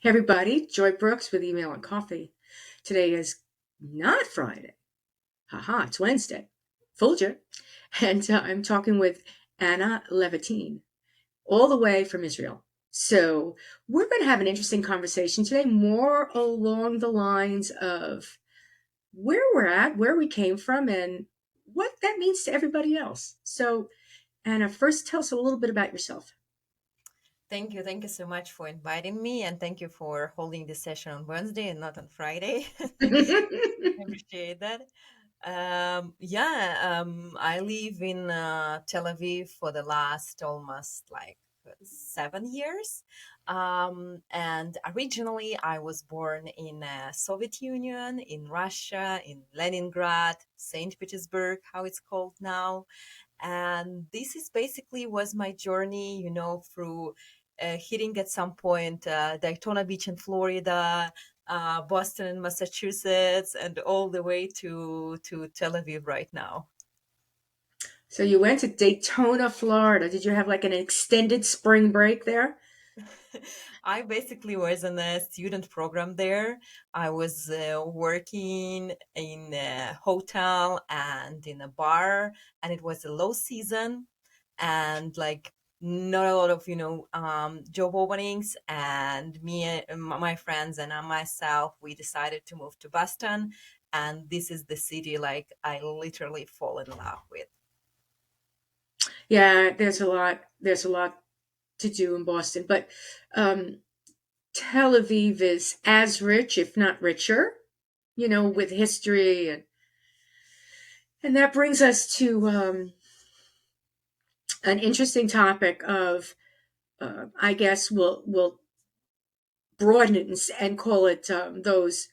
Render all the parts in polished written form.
Hey everybody, Joy Brooks with Email and Coffee. Today is not Friday. Haha, it's Wednesday. Fooled you. And I'm talking with Anna Levitine, all the way from Israel. So we're going to have an interesting conversation today, more along the lines of where we're at, where we came from, and what that means to everybody else. So, Anna, first tell us a little bit about yourself. Thank you. Thank you so much for inviting me, and thank you for holding this session on Wednesday and not on Friday. I appreciate that. I live in Tel Aviv for the last almost like 7 years. And originally, I was born in Soviet Union, in Russia, in Leningrad, Saint Petersburg, how it's called now. And this is basically was my journey, through hitting at some point Daytona Beach in Florida, Boston and Massachusetts, and all the way to Tel Aviv right now. So you went to Daytona, Florida. Did you have like an extended spring break there? I basically was in a student program there. I was working in a hotel and in a bar, and it was a low season, and like not a lot of job openings. And my friends and I myself, we decided to move to Boston, and this is the city like I literally fall in love with. Yeah, there's a lot. There's a lot to do in Boston, but um, Tel Aviv is as rich, if not richer, with history, and that brings us to an interesting topic of, I guess we'll broaden it and call it those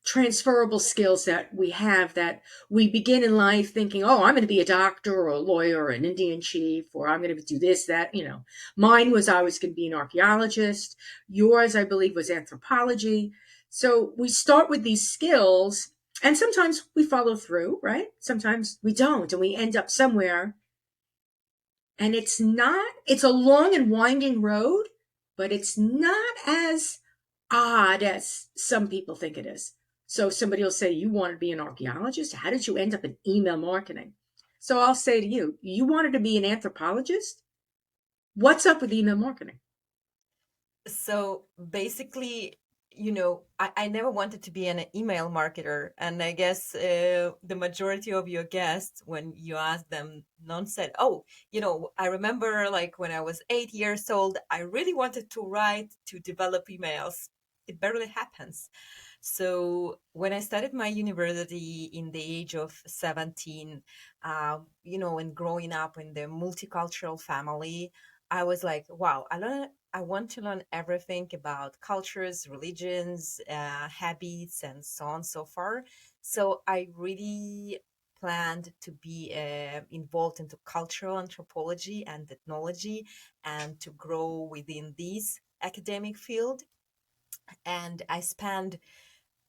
transferable skills that we have that we begin in life thinking, oh, I'm going to be a doctor or a lawyer or an Indian chief, or I'm going to do this, that. Mine was I was going to be an archaeologist. Yours, I believe, was anthropology. So we start with these skills and sometimes we follow through, right? Sometimes we don't and we end up somewhere and it's a long and winding road, but it's not as odd as some people think it is. So somebody will say, you want to be an archaeologist? How did you end up in email marketing? So I'll say to you, you wanted to be an anthropologist? What's up with email marketing? So basically, I never wanted to be an email marketer. And I guess the majority of your guests, when you ask them, none said, oh, I remember like when I was 8 years old, I really wanted to write, to develop emails. It barely happens. So when I started my university in the age of 17, and growing up in the multicultural family, I was like, wow, I want to learn everything about cultures, religions, habits, and so on so far. So I really planned to be involved into cultural anthropology and ethnology and to grow within this academic field. And I spent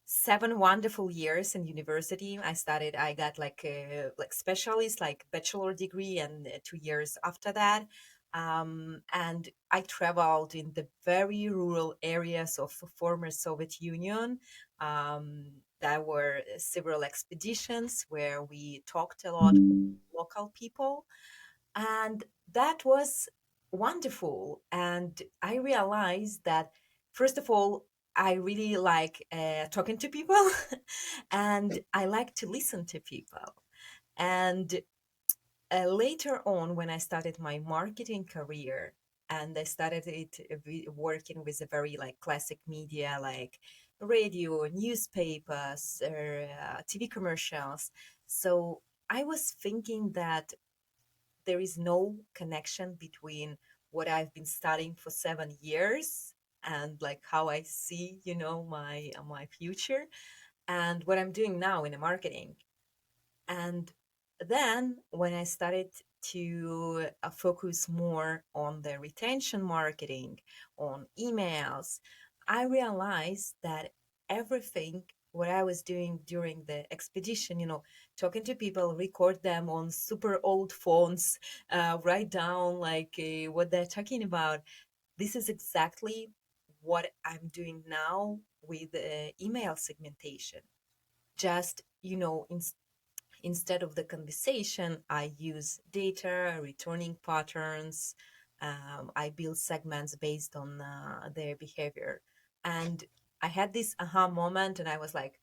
7 wonderful years in university. I got like a like specialist, like bachelor degree, and 2 years after that. And I traveled in the very rural areas of former Soviet Union. There were several expeditions where we talked a lot with local people, and that was wonderful. And I realized that, first of all, I really like talking to people and I like to listen to people. And later on, when I started my marketing career, and I started working with a very like classic media like radio, newspapers, TV commercials. So I was thinking that there is no connection between what I've been studying for 7 years and like how I see, my future and what I'm doing now in the marketing. And then when I started to focus more on the retention marketing, on emails, I realized that everything what I was doing during the expedition, talking to people, record them on super old phones, write down like what they're talking about. this is exactly what I'm doing now with email segmentation. Just, instead of the conversation, I use data, returning patterns. I build segments based on their behavior. And I had this aha moment, and I was like,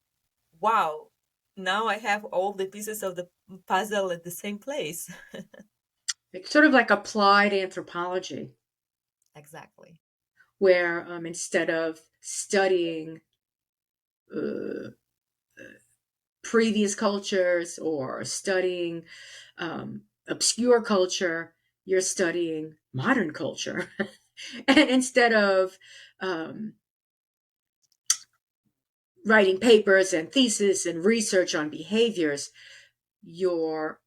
wow, now I have all the pieces of the puzzle at the same place. It's sort of like applied anthropology, Exactly. where instead of studying uh, previous cultures or studying obscure culture, you're studying modern culture. And instead of um, writing papers and thesis and research on behaviors, you're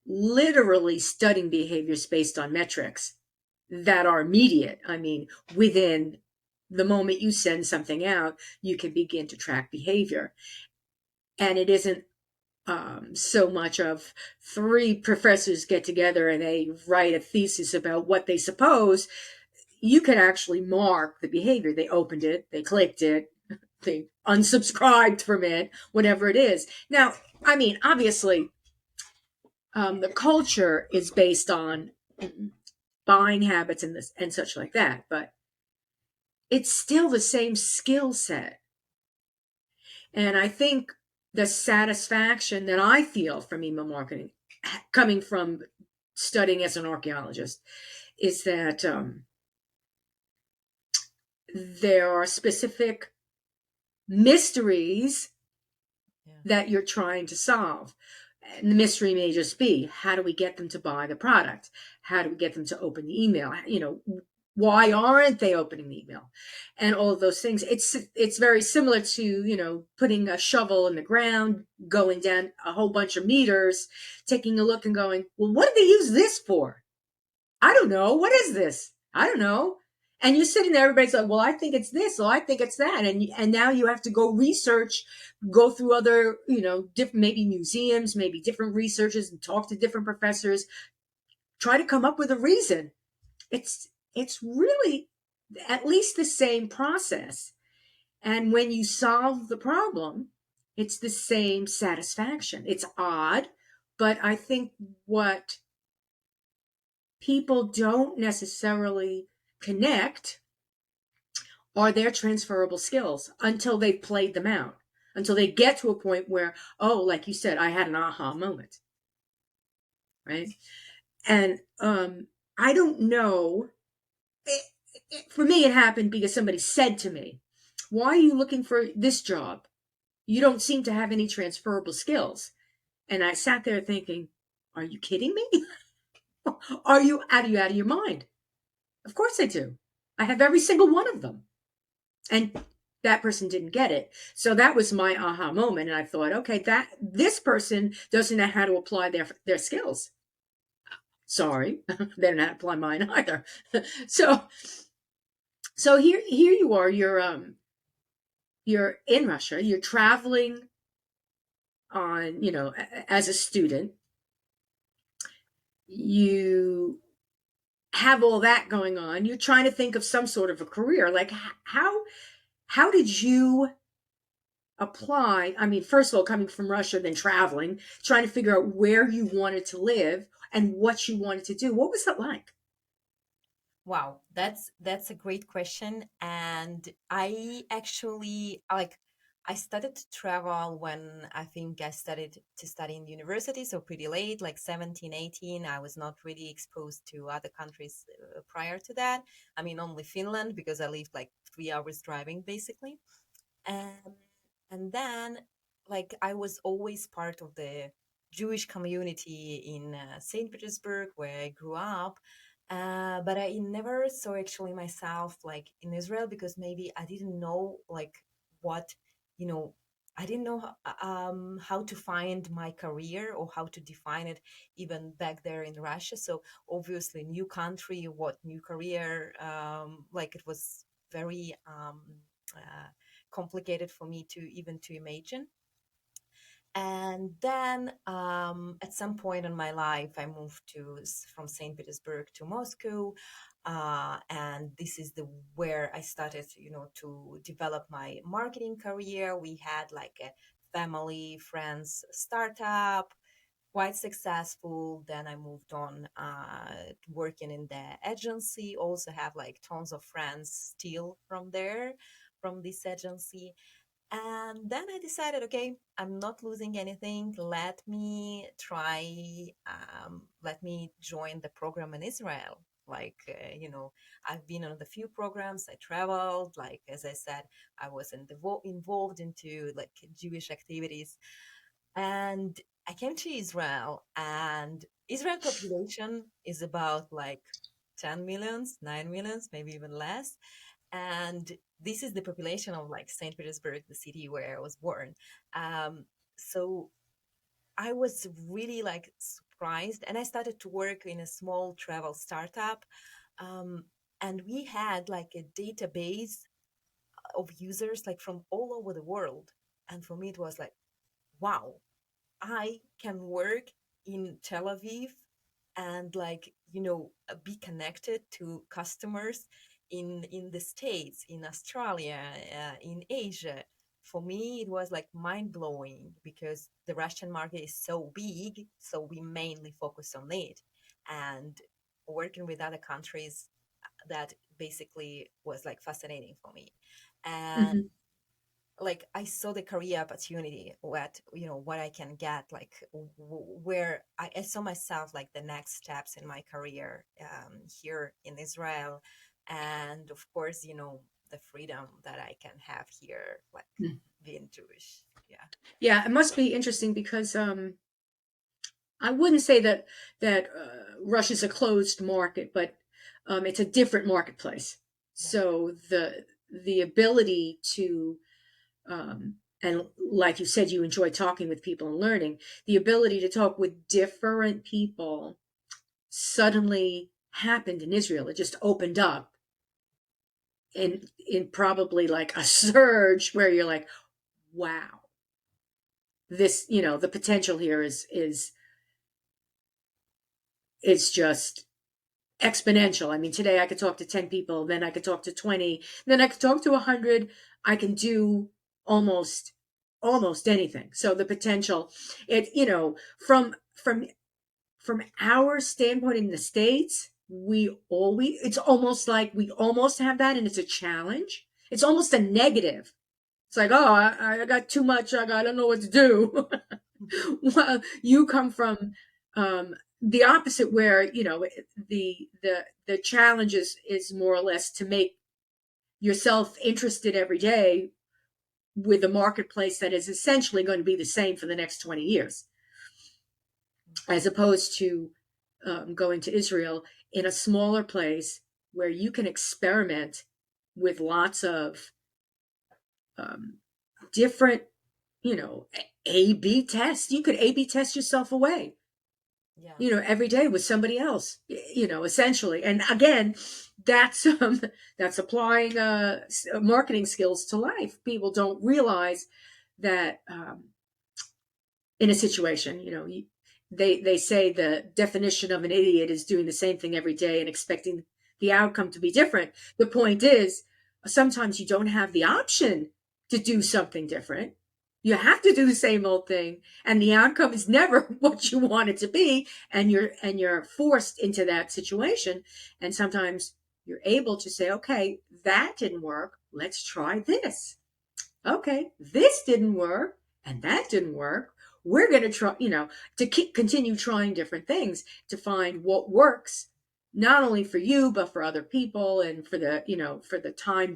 literally studying behaviors based on metrics that are immediate. I mean, within the moment you send something out, you can begin to track behavior. And it isn't so much of three professors get together and they write a thesis about what they suppose. You can actually mark the behavior. They opened it, they clicked it, they unsubscribed from it, whatever it is. Now, I mean, obviously, the culture is based on buying habits and this and such like that, but it's still the same skill set. And I think the satisfaction that I feel from email marketing, coming from studying as an archaeologist, is that there are specific mysteries Yeah. that you're trying to solve. And the mystery may just be, how do we get them to buy the product? How do we get them to open the email? Why aren't they opening the email? And all of those things. It's very similar to, putting a shovel in the ground, going down a whole bunch of meters, taking a look and going, well, what did they use this for? I don't know. What is this? I don't know. And you're sitting there, everybody's like, well, I think it's this, or I think it's that. And now you have to go research, go through other, different, maybe museums, maybe different researchers and talk to different professors, try to come up with a reason. It's really at least the same process. And when you solve the problem, it's the same satisfaction. It's odd, but I think what people don't necessarily connect are their transferable skills until they've played them out, until they get to a point where, oh, like you said, I had an aha moment, right? And I don't know. For me, it happened because somebody said to me, why are you looking for this job? You don't seem to have any transferable skills. And I sat there thinking, are you kidding me? Are you out of your mind? Of course I do. I have every single one of them. And that person didn't get it. So that was my aha moment. And I thought, okay, that this person doesn't know how to apply their skills. Sorry, they don't know how to apply mine either. so so here you are. You're in Russia. You're traveling on, as a student. You have all that going on. You're trying to think of some sort of a career. Like how did you apply? I mean, first of all, coming from Russia, then traveling, trying to figure out where you wanted to live and what you wanted to do. What was that like? Wow, that's a great question. And I actually like I started to travel when I think I started to study in university, so pretty late, like 17, 18. I was not really exposed to other countries prior to that. I mean, only Finland because I lived like 3 hours driving basically. And and then like I was always part of the Jewish community in St. Petersburg where I grew up. But I never saw actually myself like in Israel because maybe I didn't know like what, you know, I didn't know how to find my career or how to define it even back there in Russia. So obviously, new country, what new career? Like it was very complicated for me to even to imagine. And then at some point in my life, I moved from St. Petersburg to Moscow. And this is the where I started, to develop my marketing career. We had like a family friends startup, quite successful. Then I moved on, working in the agency. Also have like tons of friends still from there, from this agency. And then I decided, okay, I'm not losing anything. Let me join the program in Israel. Like, I've been on the few programs. I traveled. Like, as I said, I was involved into like Jewish activities. And I came to Israel, and Israel population is about like 10 millions, 9 millions, maybe even less. And this is the population of like St. Petersburg, the city where I was born. So I was really like surprised, and I started to work in a small travel startup. Um, and we had like a database of users like from all over the world. And for me, it was like, wow, I can work in Tel Aviv and like, be connected to customers in the States, in Australia, in Asia. For me, it was like mind blowing because the Russian market is so big, so we mainly focus on it. And working with other countries, that basically was like fascinating for me. And Hmm. like I saw the career opportunity, what I can get, like where I saw myself like the next steps in my career, here in Israel. And of course, the freedom that I can have here, like being Jewish. Yeah. Yeah, it must be interesting because I wouldn't say that Russia's a closed market, but it's a different marketplace. Yeah. So the ability to and like you said, you enjoy talking with people and learning. The ability to talk with different people suddenly happened in Israel. It just opened up in probably like a surge where you're like, wow, this, the potential here is just exponential. I mean, today I could talk to 10 people, then I could talk to 20, then I could talk to 100. I can do almost almost anything. So the potential, it, from our standpoint in the States, we always, it's almost like we almost have that and it's a challenge. It's almost a negative. It's like, oh, I got too much. I don't know what to do. Well, you come from the opposite, where the challenge is more or less to make yourself interested every day with a marketplace that is essentially going to be the same for the next 20 years, as opposed to going to Israel in a smaller place where you can experiment with lots of um, different, A B tests. You could A B test yourself away, Yeah. every day with somebody else, essentially. And again, that's that's applying marketing skills to life. People don't realize that in a situation, they say the definition of an idiot is doing the same thing every day and expecting the outcome to be different. The point is, sometimes you don't have the option to do something different. You have to do the same old thing, and the outcome is never what you want it to be, and you're forced into that situation. And sometimes you're able to say, okay, that didn't work. Let's try this. Okay, this didn't work and that didn't work. We're going to try, to continue trying different things to find what works, not only for you, but for other people and for the time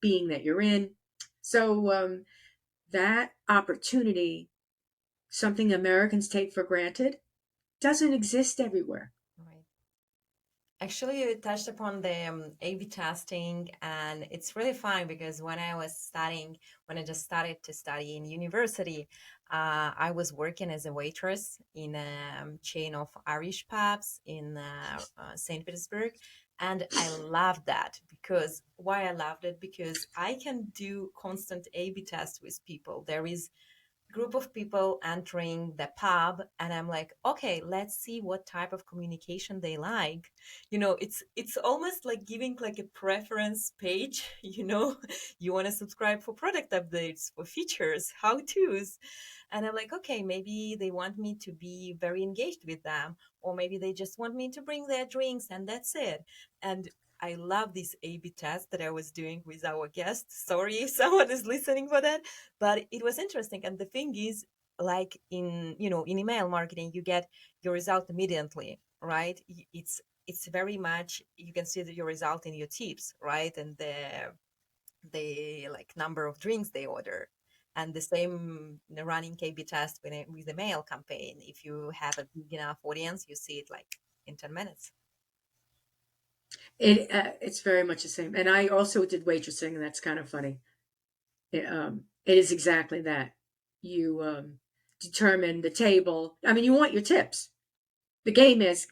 being that you're in. So, that opportunity, something Americans take for granted, doesn't exist everywhere. Right. Actually, you touched upon the A/B testing, and it's really fun because when I just started to study in university, I was working as a waitress in a chain of Irish pubs in St. Petersburg, and I loved that. Because why I loved it? Because I can do constant A/B tests with people. There is group of people entering the pub, and I'm like, okay, let's see what type of communication they like. It's almost like giving like a preference page. You want to subscribe for product updates, for features, how to's. And I'm like, okay, maybe they want me to be very engaged with them, or maybe they just want me to bring their drinks and that's it. And I love this A/B test that I was doing with our guests. Sorry if someone is listening for that, but it was interesting. And the thing is, like in email marketing, you get your result immediately, right? It's very much, you can see your result in your tips, right? And the like number of drinks they order. And the same running KB test with the mail campaign. If you have a big enough audience, you see it like in 10 minutes. It's very much the same. And I also did waitressing, and that's kind of funny. It is exactly that. You determine the table. I mean, you want your tips. The game is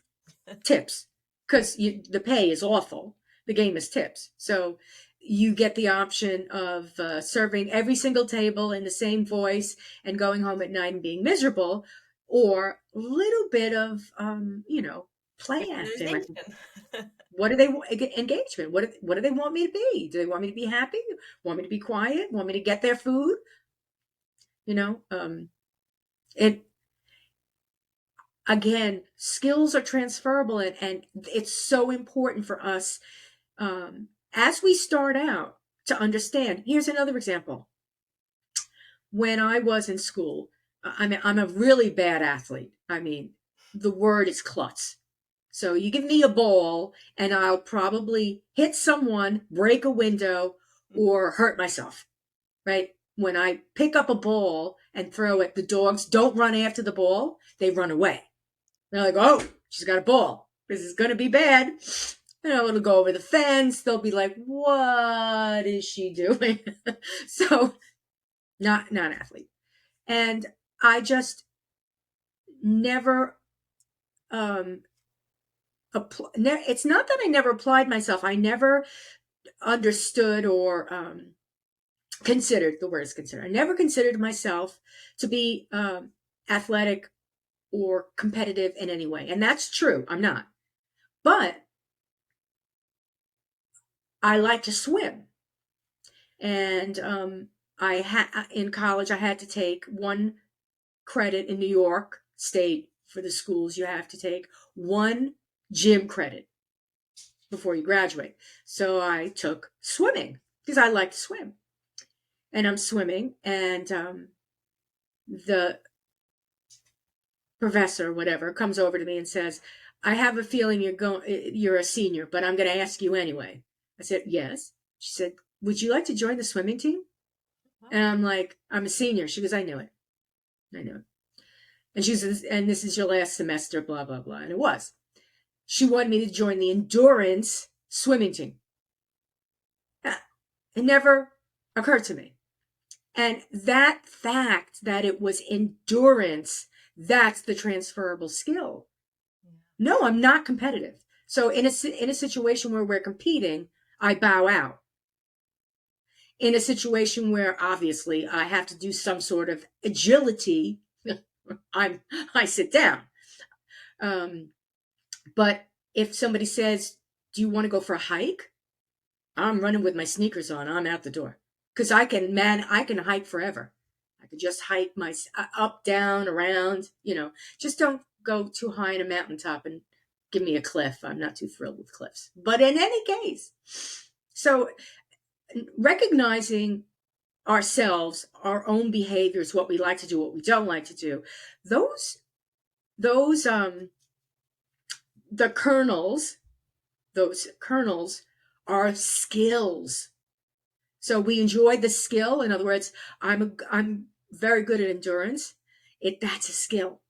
tips because the pay is awful. The game is tips. So you get the option of serving every single table in the same voice and going home at night and being miserable, or a little bit of, play acting. Like, Personalization. what do they engagement? What do they want me to be? Do they want me to be happy? Want me to be quiet? Want me to get their food? You know, it again, skills are transferable, and it's so important for us as we start out to understand. Here's another example. When I was in school, I mean, I'm a really bad athlete. I mean, the word is klutz. So you give me a ball, and I'll probably hit someone, break a window, or hurt myself, right? When I pick up a ball and throw it, the dogs don't run after the ball, they run away. They're like, oh, she's got a ball. This is going to be bad. It'll go over the fence. They'll be like, what is she doing? So, not an athlete. And I just never, um, it's not that I never applied myself. I never understood or considered, the word is considered. I never considered myself to be athletic or competitive in any way. And that's true. I'm not. But I like to swim. And I had in college I had to take one credit in New York State for the schools. You have to take one gym credit before you graduate. So I took swimming because I like to swim, and I'm swimming, and the professor, whatever, comes over to me and says, "I have a feeling you're a senior, but I'm going to ask you anyway." I said, "Yes." She said, "Would you like to join the swimming team?" And I'm like, "I'm a senior." She goes, "I knew it. I knew it." And she says, "And this is your last semester, blah, blah, blah." And it was. She wanted me to join the endurance swimming team. It never occurred to me. And that fact that it was endurance, that's the transferable skill. No, I'm not competitive. So in a situation where we're competing, I bow out. In a situation where obviously I have to do some sort of agility, I sit down. Um, but if somebody says, "Do you want to go for a hike?" I'm running with my sneakers on. I'm out the door because I can hike forever. I could just hike my up, down, around. Just don't go too high in a mountaintop and give me a cliff. I'm not too thrilled with cliffs. But in any case, so recognizing ourselves, our own behaviors, what we like to do, what we don't like to do, those the kernels, those kernels are skills. So we enjoy the skill. In other words, I'm very good at endurance. That's a skill.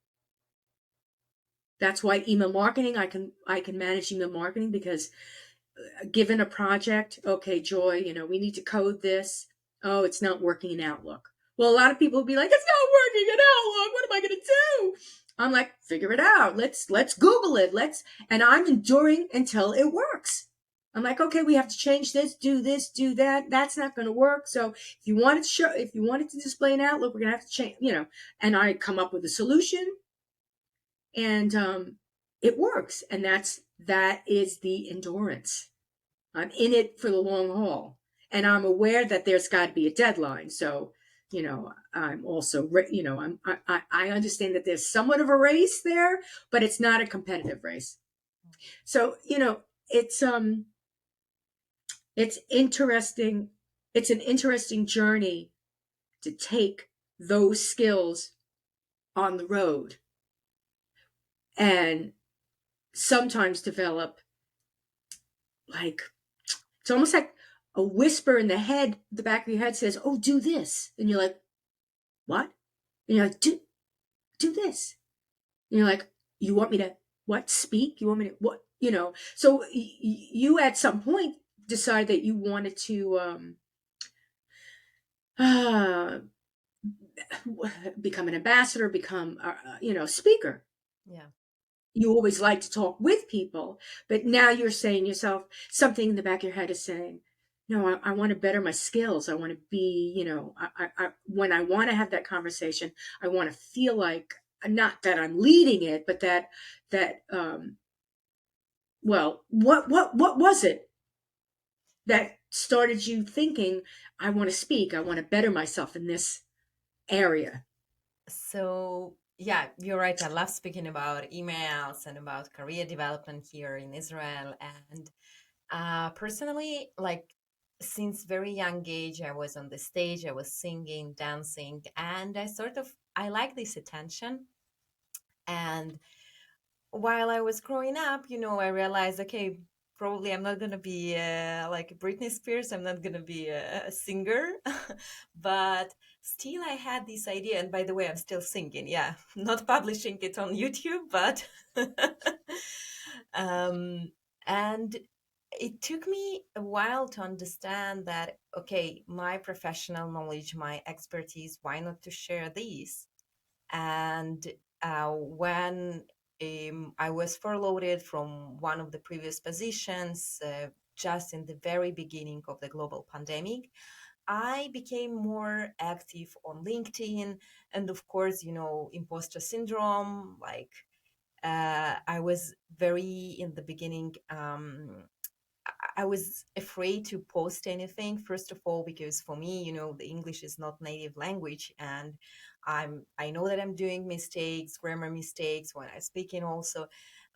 That's why email marketing, I can manage email marketing because given a project, okay, Joy, we need to code this. Oh, it's not working in Outlook. Well, a lot of people will be like, it's not working in Outlook. What am I going to do? I'm like, figure it out. Let's Google it. And I'm enduring until it works. I'm like, okay, we have to change this, do that. That's not going to work. So if you wanted to display an outlook, we're going to have to change, and I come up with a solution, and it works. And that is the endurance. I'm in it for the long haul, and I'm aware that there's got to be a deadline. So, I'm also, I understand that there's somewhat of a race there, but it's not a competitive race. So, it's interesting. It's an interesting journey to take those skills on the road and sometimes develop, like, it's almost like a whisper in the back of your head says, "Oh, do this." And you're like, "What?" And you're like, do this." And you're like, "You want me to what? Speak? You want me to what?" So you at some point decide that you wanted to uh, become an ambassador, become speaker. Yeah. You always like to talk with people, but now you're saying yourself, something in the back of your head is saying, no, I want to better my skills. I want to be, when I want to have that conversation, I want to feel like, not that I'm leading it, but well, what was it that started you thinking, I want to speak, I want to better myself in this area? So, yeah, you're right. I love speaking about emails and about career development here in Israel. And personally, like since very young age, I was on the stage, I was singing, dancing, and I like this attention. And while I was growing up, I realized, okay, probably I'm not gonna be like Britney Spears. I'm not gonna be a singer, but still, I had this idea. And by the way, I'm still singing. Yeah, not publishing it on YouTube, but um, and it took me a while to understand that, okay, my professional knowledge, my expertise, why not to share these? And when I was furloughed from one of the previous positions, just in the very beginning of the global pandemic, I became more active on LinkedIn. And of course, imposter syndrome, like I was very in the beginning. I was afraid to post anything, first of all, because for me, the English is not native language, and I know that I'm doing mistakes, grammar mistakes when I'm speaking also.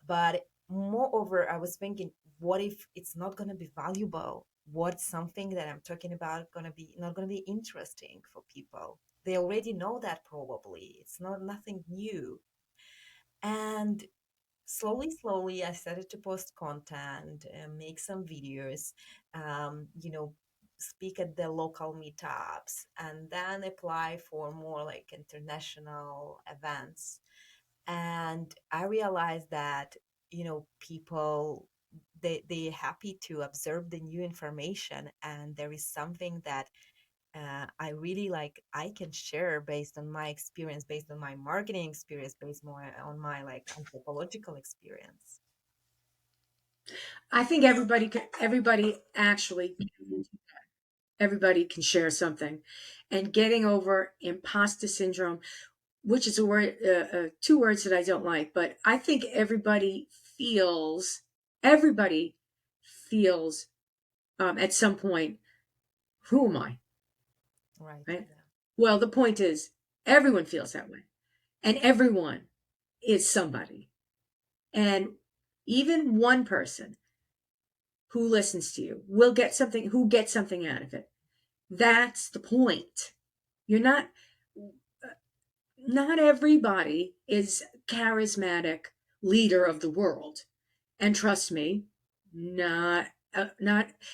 But moreover, I was thinking, what if it's not going to be valuable? What's something that I'm talking about going to be not going to be interesting for people? They already know that probably. It's not nothing new. And slowly, I started to post content, make some videos, speak at the local meetups, and then apply for more like international events. And I realized that, people, they're happy to observe the new information, and there is something that I really like I can share based on my experience, based on my marketing experience, based more on my like anthropological experience. I think everybody can share something, and getting over imposter syndrome, which is a word, two words that I don't like, but I think everybody feels, at some point, who am I? Right. Right? Yeah. Well, the point is, everyone feels that way, and everyone is somebody, and even one person who listens to you who gets something out of it. That's the point. You're not everybody is charismatic leader of the world. And trust me, not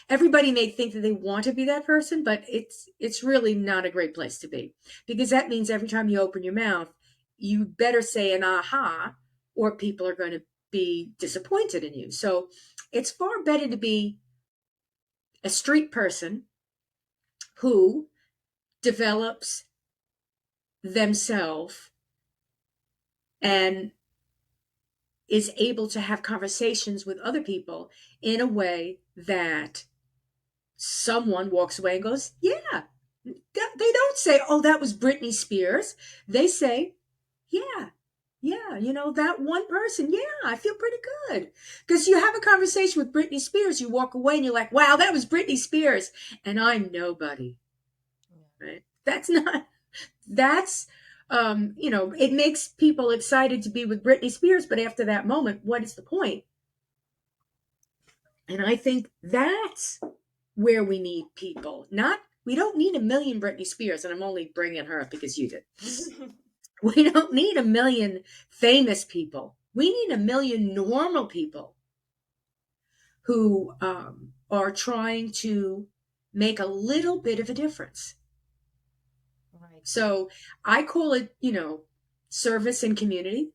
everybody may think that they want to be that person, but it's really not a great place to be, because that means every time you open your mouth, you better say an aha, or people are going to be disappointed in you. So it's far better to be a street person who develops themselves and is able to have conversations with other people in a way that someone walks away and goes, yeah. They don't say, oh, that was Britney Spears. They say, yeah, yeah, that one person, yeah, I feel pretty good. Because you have a conversation with Britney Spears, you walk away and you're like, wow, that was Britney Spears. And I'm nobody, Yeah. right? That's not, that's, it makes people excited to be with Britney Spears. But after that moment, what is the point? And I think that's where we need people. Not, we don't need a million Britney Spears. And I'm only bringing her up because you did. We don't need a million famous people. We need a million normal people who are trying to make a little bit of a difference. Right. So I call it, service and community.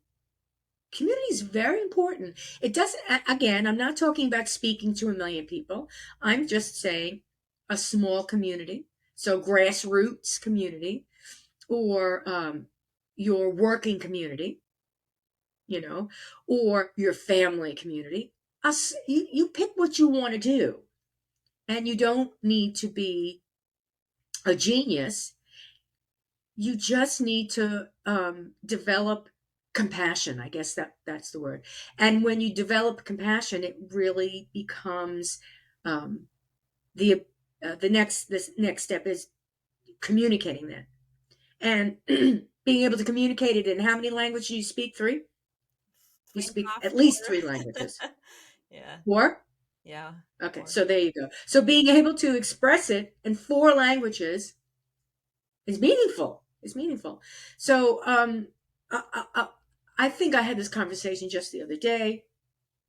Community is very important. It doesn't, again, I'm not talking about speaking to a million people. I'm just saying a small community. So grassroots community or your working community, or your family community. You pick what you want to do, and you don't need to be a genius. You just need to develop compassion. I guess that's the word. And when you develop compassion, it really becomes um, the this next step is communicating that and being able to communicate it in how many languages do you speak? Three. You Three and a speak half, at four. least three languages. Yeah. Four. Yeah. Okay, Four. so there you go. So being able to express it in four languages is meaningful. It's meaningful. So I think I had this conversation just the other day.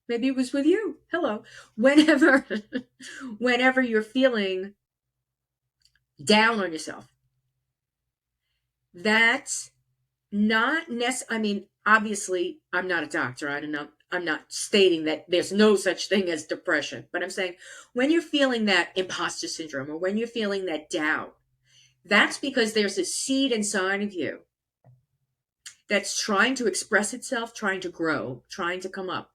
Maybe it was with you. Hello. Whenever, whenever you're feeling down on yourself, that's not necessarily. I mean, obviously, I'm not a doctor. I'm not stating that there's no such thing as depression, but I'm saying when you're feeling that imposter syndrome or when you're feeling that doubt, that's because there's a seed inside of you that's trying to express itself, trying to grow, trying to come up,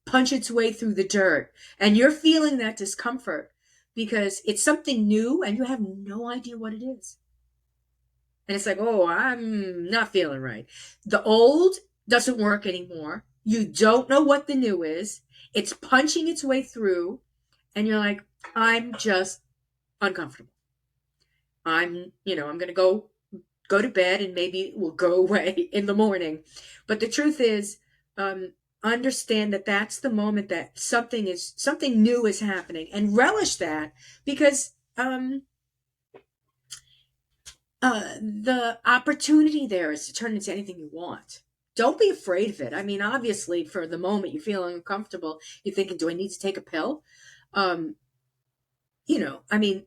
punch its way through the dirt. And you're feeling that discomfort because it's something new and you have no idea what it is. And it's like, oh, I'm not feeling right. The old doesn't work anymore. You don't know what the new is. It's punching its way through. And you're like, I'm just uncomfortable. I'm going to go to bed and maybe it will go away in the morning. But the truth is, understand that that's the moment that something new is happening and relish that because the opportunity there is to turn into anything you want. Don't be afraid of it. I mean, obviously, for the moment you're feeling uncomfortable, you're thinking, "Do I need to take a pill?" Um, I mean,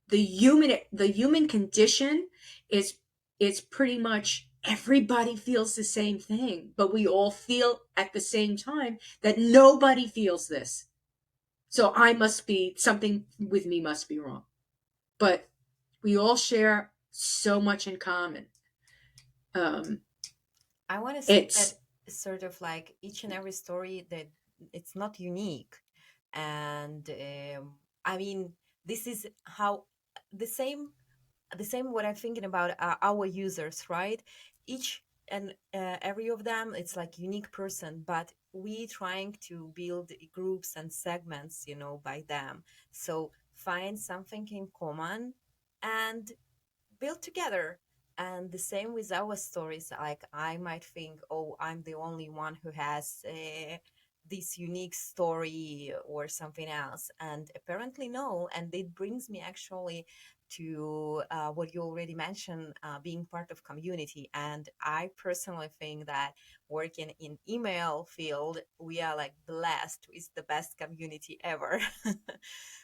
the human condition is is pretty much everybody feels the same thing, but we all feel at the same time that nobody feels this. So I must be something with me must be wrong. But we all share so much in common. Um, I want to say it's that sort of like each and every story that it's not unique, and I mean this is how the same what I'm thinking about our users, right? Each and every of them, it's like unique person, but we trying to build groups and segments, by them. So find something in common and build together. And the same with our stories. Like I might think, oh, I'm the only one who has this unique story or something else. And apparently, no. And it brings me actually to what you already mentioned, being part of community. And I personally think that working in email field, we are like blessed with the best community ever.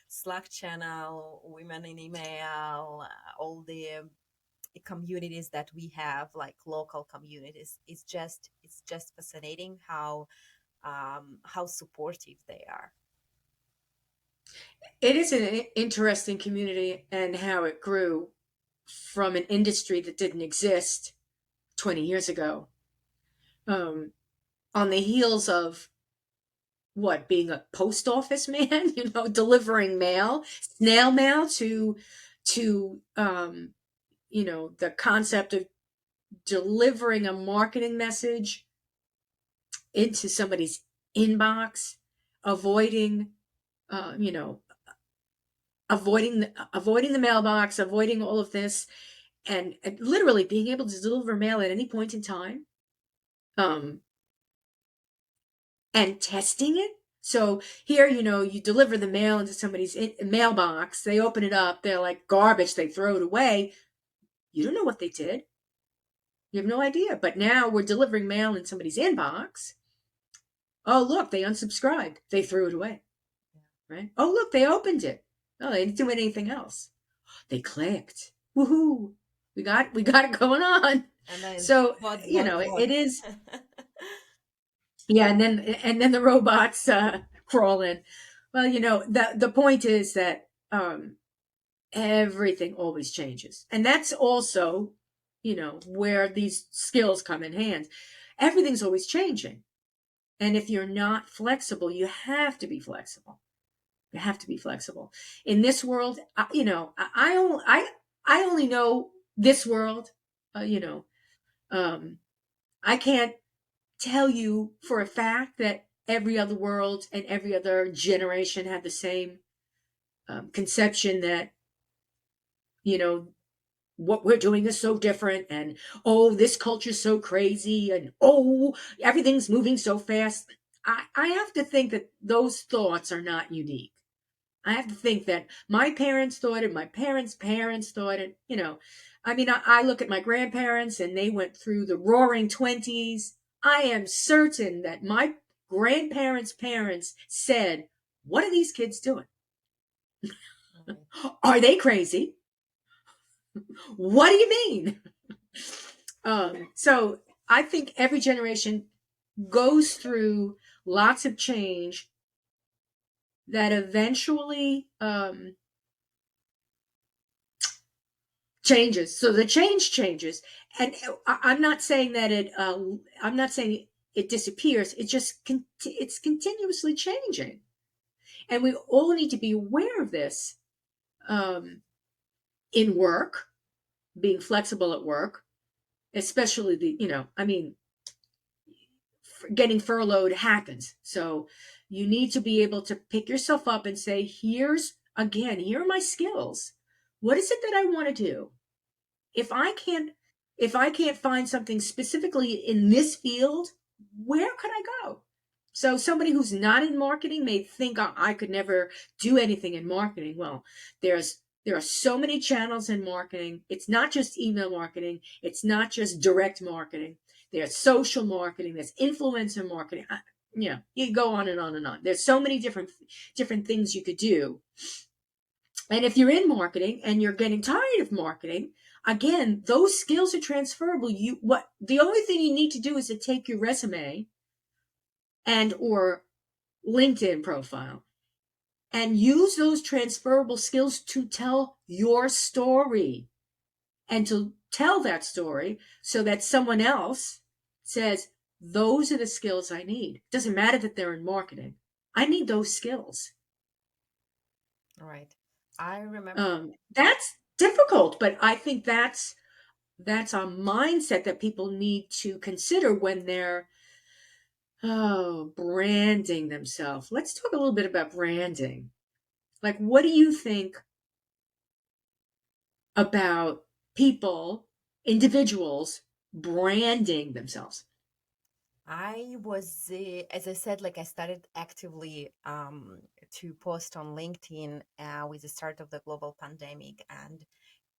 Slack channel, women in email, all the communities that we have, like local communities, it's just fascinating how supportive they are. it is an interesting community and how it grew from an industry that didn't exist 20 years ago. Um, on the heels of what, being a post office man, delivering mail, snail mail to the concept of delivering a marketing message into somebody's inbox, avoiding, uh, you know, avoiding the mailbox, avoiding all of this, and literally being able to deliver mail at any point in time, um, and testing it. So here, you deliver the mail into somebody's mailbox. They open it up. They're like garbage. They throw it away. You don't know what they did. You have no idea. But now we're delivering mail in somebody's inbox. Oh, look, they unsubscribed. They threw it away. Right? Oh, look, they opened it. Oh, they didn't do anything else. They clicked. Woohoo! We got it going on. And then So, what? it is. Yeah, and then the robots crawl in. Well, the point is that everything always changes, and that's also where these skills come in hand. Everything's always changing, and if you're not flexible, you have to be flexible. You have to be flexible in this world. I only know this world. Uh, you know, um, I can't tell you for a fact that every other world and every other generation had the same conception that you know what we're doing is so different, and oh, this culture's so crazy, and oh, everything's moving so fast. I have to think that those thoughts are not unique. I have to think that my parents thought it, my parents' parents thought it. I mean, I look at my grandparents and they went through the roaring 20s. I am certain that my grandparents' parents said, "What are these kids doing? Right. Are they crazy? What do you mean?" So I think every generation goes through lots of change that eventually changes. So the change changes, and I'm not saying that it. I'm not saying it disappears. It's continuously changing, and we all need to be aware of this um, in work, being flexible at work, especially I mean, getting furloughed happens. So you need to be able to pick yourself up and say, here are my skills. What is it that I want to do? if I can't if I can't find something specifically in this field, where could I go? So somebody who's not in marketing may think, "Oh, I could never do anything in marketing." Well, there are so many channels in marketing. It's not just email marketing. It's not just direct marketing. There's social marketing. There's influencer marketing. You go on and on and on. There's so many different things you could do. And if you're in marketing and you're getting tired of marketing, again, those skills are transferable. The only thing you need to do is to take your resume and or LinkedIn profile and use those transferable skills to tell your story and to tell that story so that someone else says, "Those are the skills I need." It doesn't matter that they're in marketing. I need those skills. Right. I remember. That's difficult, but I think that's a mindset that people need to consider when they're branding themselves. Let's talk a little bit about branding. Like, what do you think about people, individuals branding themselves? I was, as I said, like I started actively to post on LinkedIn with the start of the global pandemic. And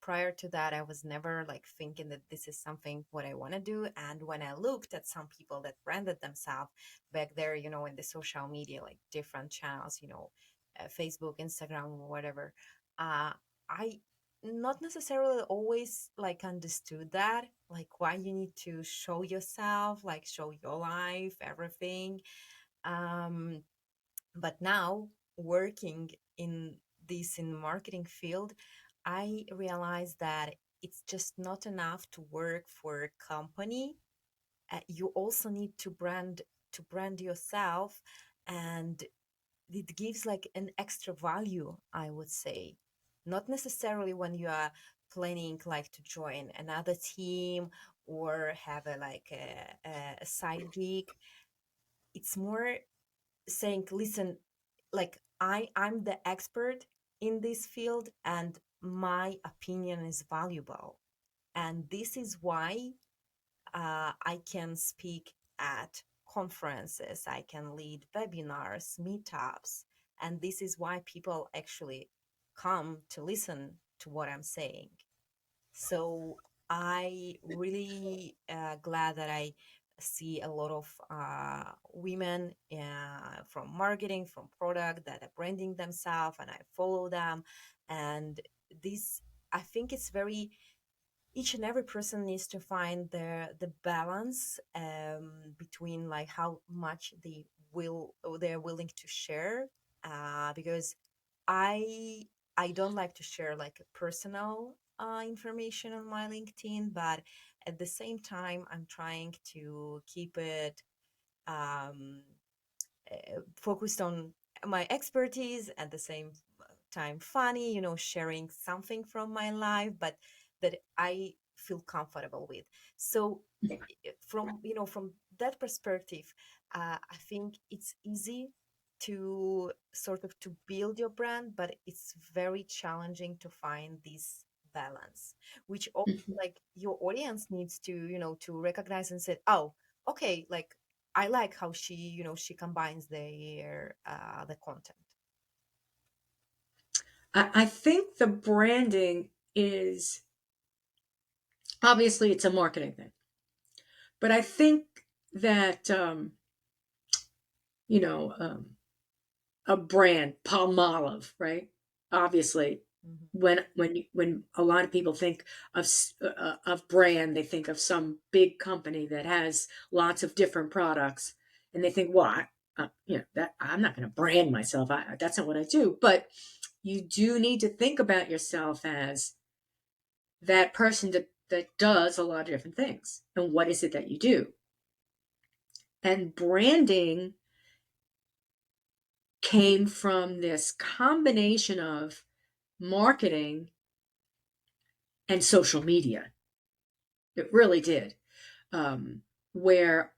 prior to that, I was never like thinking that this is something what I want to do. And when I looked at some people that branded themselves back there, in the social media, like different channels, Facebook, Instagram, or whatever, uh, I not necessarily always like understood that, like why you need to show yourself, like show your life, everything. um but now, working in this in marketing field, I realized that it's just not enough to work for a company. You also need to brand yourself, and it gives like an extra value, I would say. Not necessarily when you are planning like to join another team or have a like a side gig. It's more saying, listen, like I'm the expert in this field and my opinion is valuable. And this is why I can speak at conferences, I can lead webinars, meetups, and this is why people actually come to listen to what I'm saying. So I really glad that I see a lot of women from marketing, from product that are branding themselves, and I follow them. And this, I think, it's very, each and every person needs to find the balance between like how much they will or they're willing to share, because I I don't like to share like personal information on my LinkedIn, but at the same time I'm trying to keep it um, focused on my expertise, at the same time funny, sharing something from my life, but that I feel comfortable with. So from that perspective, I think it's easy to sort of to build your brand, but it's very challenging to find this balance, which also like your audience needs to to recognize and say, oh, okay, like I like how she combines the content. I think the branding is obviously it's a marketing thing, but I think that you know a brand, Palmolive, right? Obviously, Mhm. when a lot of people think of brand, they think of some big company that has lots of different products, and they think, well, that I'm not going to brand myself. That's not what I do. But you do need to think about yourself as that person that does a lot of different things, and what is it that you do? And branding came from this combination of marketing and social media. It really did. Um, where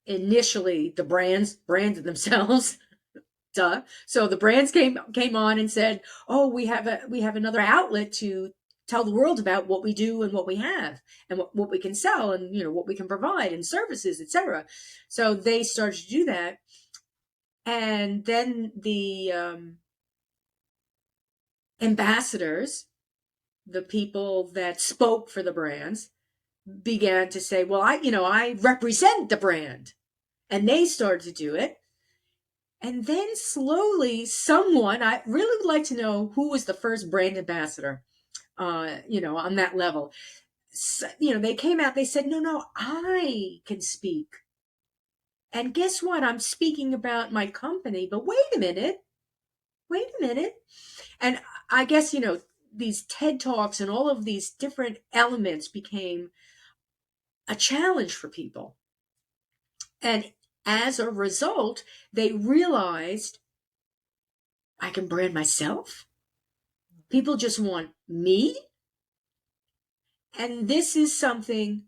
initially the brands branded themselves, duh. So the brands came on and said, "Oh, we have another outlet to tell the world about what we do and what we have and what we can sell and what we can provide and services, etc." So they started to do that, and then the ambassadors, the people that spoke for the brands, began to say, well, I represent the brand. And they started to do it. And then slowly someone, I really would like to know who was the first brand ambassador, on that level. So, they came out, they said, no, no, I can speak. And guess what? I'm speaking about my company, but wait a minute. And I guess, these TED Talks and all of these different elements became a challenge for people. And as a result, they realized I can brand myself. People just want me. And this is something,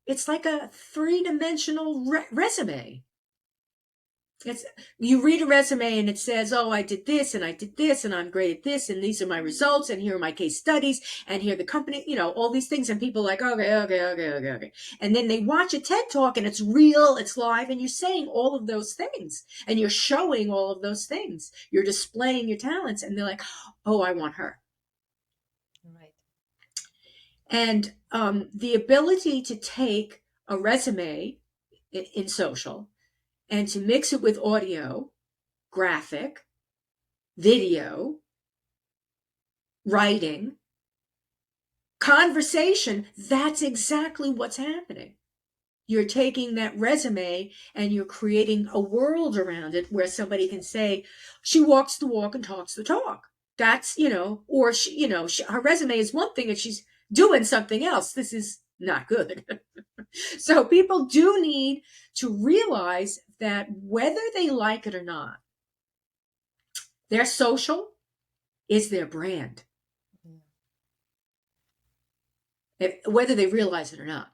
it's like a three-dimensional resume. It's You read a resume and it says, "Oh, I did this and I did this and I'm great at this and these are my results and here are my case studies and here are the company, all these things." And people are like, "Okay, okay, okay, okay, okay." And then they watch a TED Talk and it's real, it's live, and you're saying all of those things and you're showing all of those things. You're displaying your talents, and they're like, "Oh, I want her." Right. And the ability to take a resume in social and to mix it with audio, graphic, video, writing, conversation, that's exactly what's happening. You're taking that resume and you're creating a world around it where somebody can say, she walks the walk and talks the talk. That's, or her resume is one thing and she's doing something else. This is not good. So people do need to realize that whether they like it or not, their social is their brand, Yeah. whether they realize it or not.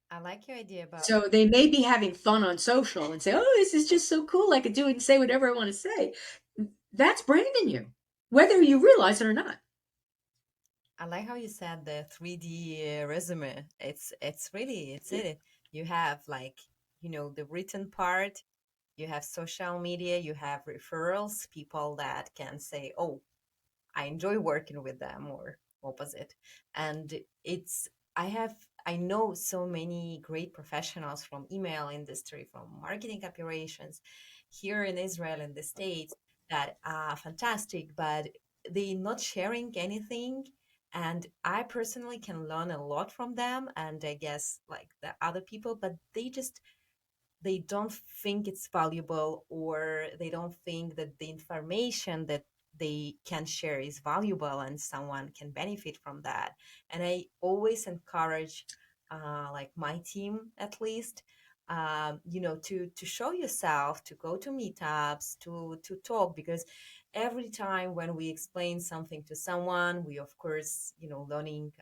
I like your idea about. So they may be having fun on social and say, "Oh, this is just so cool. I could do it and say whatever I want to say." That's branding you, whether you realize it or not. I like how you said the 3D resume. It's really it's it. You have like, the written part, you have social media, you have referrals, people that can say, "Oh, I enjoy working with them," or opposite. And it's I know so many great professionals from email industry, from marketing operations here in Israel and the States that are fantastic, but they not sharing anything. And I personally can learn a lot from them, and I guess like the other people, but they don't think it's valuable, or they don't think that the information that they can share is valuable and someone can benefit from that. And I always encourage, like my team at least, to show yourself, to go to meetups, to talk, because every time when we explain something to someone, we of course, learning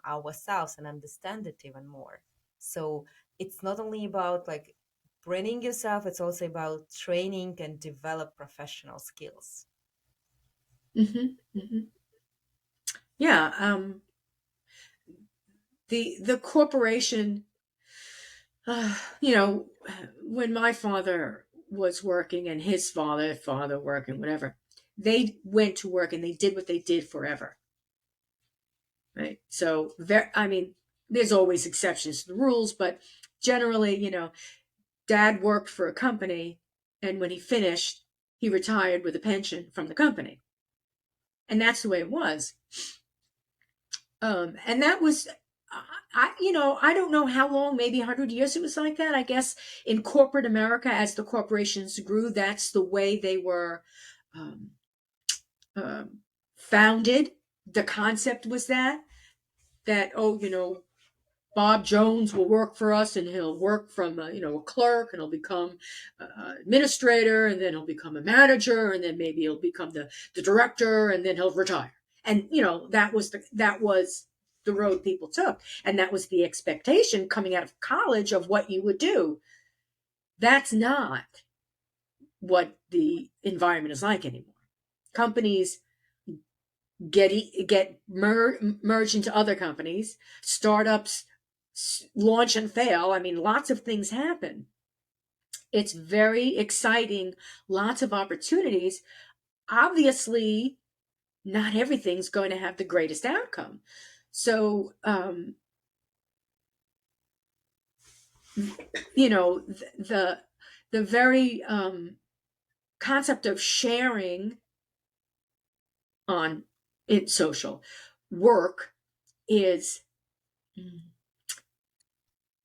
ourselves and understand it even more. So it's not only about like branding yourself, it's also about training and develop professional skills. Hmm. Hmm. Yeah. The corporation, you know, when my father was working and his father working, whatever, they went to work and they did what they did forever, right? So, I mean, there's always exceptions to the rules, but generally, dad worked for a company, and when he finished, he retired with a pension from the company, and that's the way it was. And that was, I don't know how long, maybe 100 years it was like that. I guess in corporate America, as the corporations grew, that's the way they were um, um, founded. The concept was that, oh, Bob Jones will work for us, and he'll work from a clerk, and he'll become administrator, and then he'll become a manager, and then maybe he'll become the director, and then he'll retire. And that was the road people took, and that was the expectation coming out of college of what you would do. That's not what the environment is like anymore. Companies merged into other companies. Startups launch and fail. I mean, lots of things happen. It's very exciting, lots of opportunities. Obviously, not everything's going to have the greatest outcome. So, the the very concept of sharing on in social work is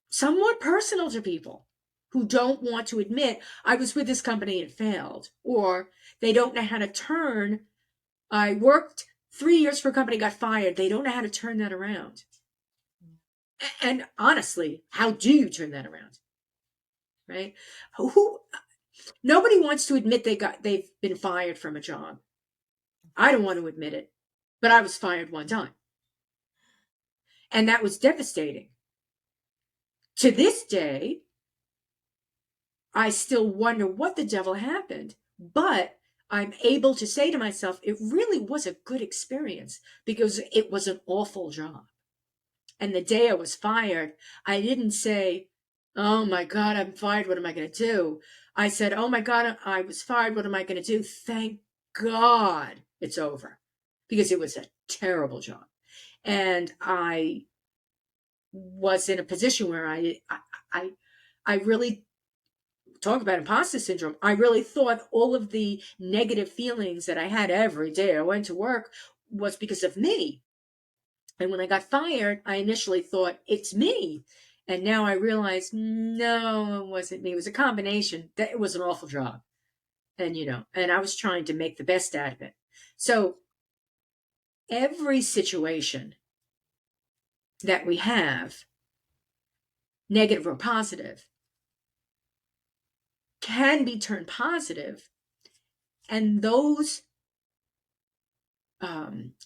somewhat personal to people who don't want to admit, I was with this company and it failed, or they don't know how to turn. I worked 3 years for a company, got fired. They don't know how to turn that around. And honestly, how do you turn that around? Right? Who Nobody wants to admit they've been fired from a job. I don't want to admit it, but I was fired one time, and that was devastating. To this day, I still wonder what the devil happened, but I'm able to say to myself, it really was a good experience because it was an awful job. And the day I was fired, I didn't say, "Oh my God, I'm fired. What am I going to do?" I said, "Oh my God, I was fired. What am I going to do? Thank God it's over," because it was a terrible job. And I was in a position where I, I really talk about imposter syndrome. I really thought all of the negative feelings that I had every day I went to work was because of me. And when I got fired, I initially thought it's me. And now I realize, no, it wasn't me. It was a combination. That it was an awful job. And I was trying to make the best out of it. So every situation that we have, negative or positive, can be turned positive, and those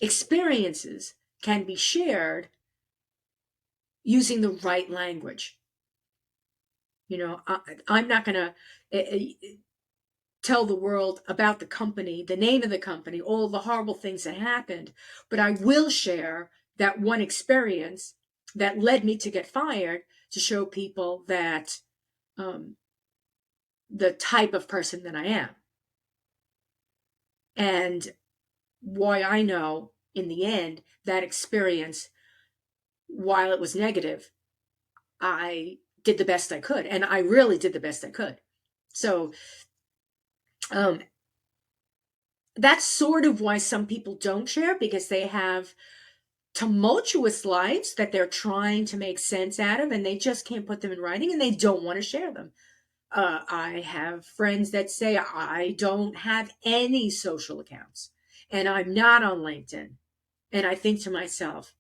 experiences can be shared using the right language. I'm not going to tell the world about the company, the name of the company, all the horrible things that happened, but I will share that one experience that led me to get fired, to show people that um, the type of person that I am, and why I know in the end that experience, while it was negative, I did the best I could, and I really did the best I could. So um, that's sort of why some people don't share, because they have tumultuous lives that they're trying to make sense out of, and they just can't put them in writing, and they don't want to share them. I have friends that say, I don't have any social accounts and I'm not on LinkedIn. And I think to myself,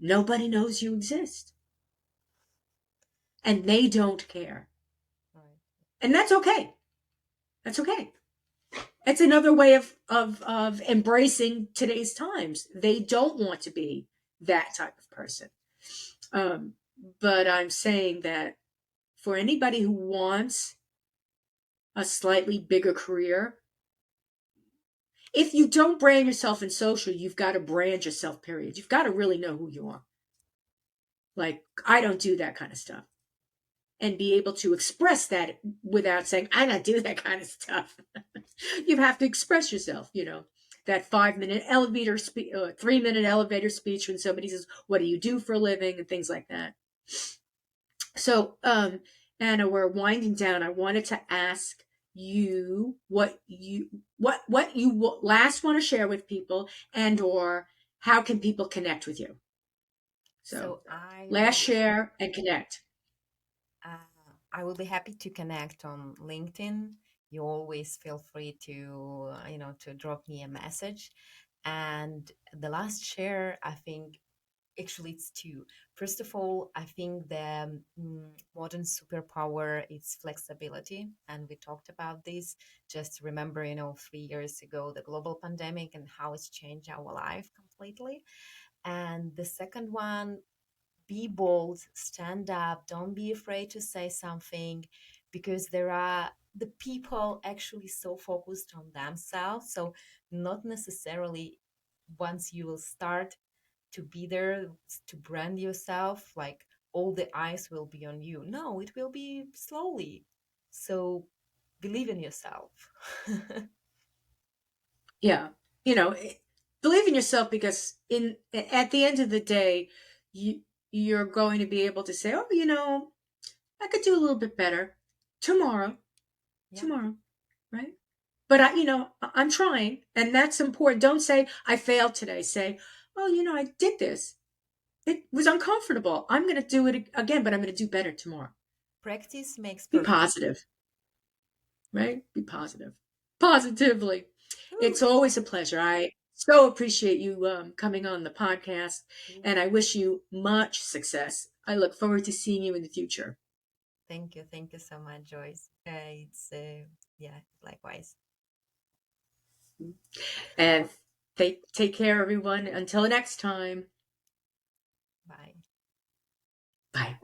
nobody knows you exist, and they don't care. Right. And that's okay. That's okay. It's another way of embracing today's times. They don't want to be that type of person. Um, but I'm saying that for anybody who wants a slightly bigger career, if you don't brand yourself in social, you've got to brand yourself, period. You've got to really know who you are. Like, I don't do that kind of stuff. And be able to express that without saying, I don't do that kind of stuff. You have to express yourself, that 5 minute elevator speech, 3 minute elevator speech when somebody says, what do you do for a living, and things like that. So, Anna, we're winding down. I wanted to ask you what you last want to share with people, and or how can people connect with you? So, So I last will be share and connect. uh, I will be happy to connect on LinkedIn. You always feel free to to drop me a message. And the last share, I think, actually it's two. First of all, I think the modern superpower is flexibility, and we talked about this. Just remember, 3 years ago, the global pandemic and how it's changed our life completely. And the second one, be bold, stand up, don't be afraid to say something, because there are the people actually so focused on themselves. So not necessarily once you will start to be there, to brand yourself, like all the eyes will be on you. No, it will be slowly. So believe in yourself. Yeah, you know, believe in yourself, because in at the end of the day, you you're going to be able to say, oh, I could do a little bit better tomorrow, Yeah. tomorrow, right? But I'm trying, and that's important. Don't say I failed today. Say, oh, I did this. It was uncomfortable. I'm going to do it again, but I'm going to do better tomorrow. Practice makes Be perfect. positive, right? Be positive, positively. Whew. It's always a pleasure. I so appreciate you coming on the podcast, and I wish you much success. I look forward to seeing you in the future. Thank you. Thank you so much, Joyce. It's, yeah, likewise. And take care, everyone. Until next time. Bye. Bye.